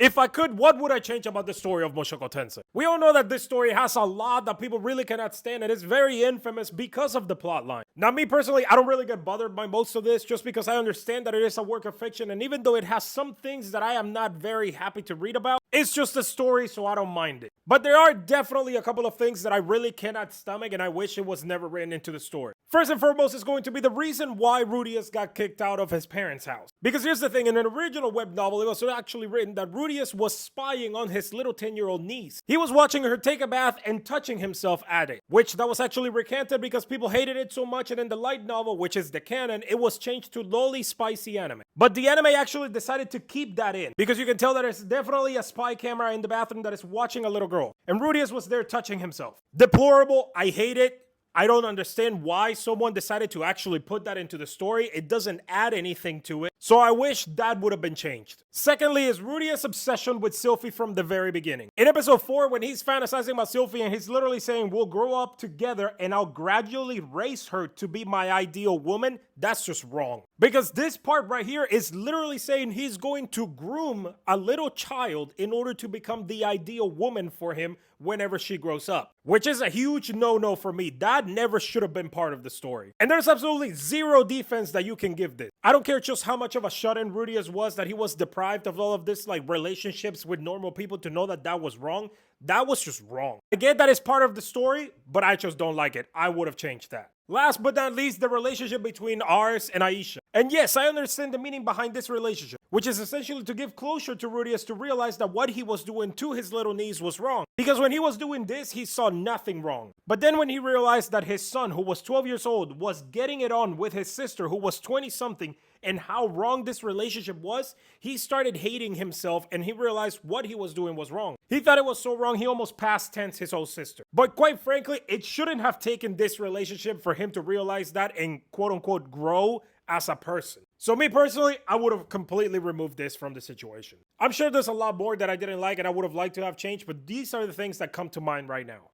If I could, what would I change about the story of Mushoku Tensei? We all know that this story has a lot that people really cannot stand, and it's very infamous because of the plot line. Now, me personally, I don't really get bothered by most of this just because I understand that it is a work of fiction, and even though it has some things that I am not very happy to read about, it's just a story, so I don't mind it. But there are definitely a couple of things that I really cannot stomach, and I wish it was never written into the story. First and foremost is going to be the reason why Rudius got kicked out of his parents' house. Because here's the thing, in an original web novel, it was actually written that Rudius was spying on his little 10-year-old niece. He was watching her take a bath and touching himself at it, which that was actually recanted because people hated it so much, and in the light novel, which is the canon, it was changed to lolly spicy anime. But the anime actually decided to keep that in, because you can tell that there's definitely a spy camera in the bathroom that is watching a little girl, and Rudius was there touching himself. Deplorable, I hate it. I don't understand why someone decided to actually put that into the story. It doesn't add anything to it. So I wish that would have been changed. Secondly is Rudius' obsession with Sylphie from the very beginning. In episode 4, when he's fantasizing about Sylphie and he's literally saying, we'll grow up together and I'll gradually raise her to be my ideal woman, that's just wrong. Because this part right here is literally saying he's going to groom a little child in order to become the ideal woman for him whenever she grows up. Which is a huge no-no for me. That never should have been part of the story. And there's absolutely zero defense that you can give this. I don't care just how much of a shut-in Rudius was, that he was deprived of all of this like relationships with normal people to know that that was wrong. That was just wrong. I get that it's part of the story, but I just don't like it. I would have changed that. Last but not least, the relationship between Aris and Aisha. And yes, I understand the meaning behind this relationship, which is essentially to give closure to Rudius to realize that what he was doing to his little niece was wrong. Because when he was doing this, he saw nothing wrong. But then when he realized that his son, who was 12 years old, was getting it on with his sister, who was 20-something, and how wrong this relationship was, he started hating himself and he realized what he was doing was wrong. He thought it was so wrong, he almost past tense his own sister. But quite frankly, it shouldn't have taken this relationship for him to realize that and quote-unquote grow as a person. So me personally, I would have completely removed this from the situation. I'm sure there's a lot more that I didn't like and I would have liked to have changed, but these are the things that come to mind right now.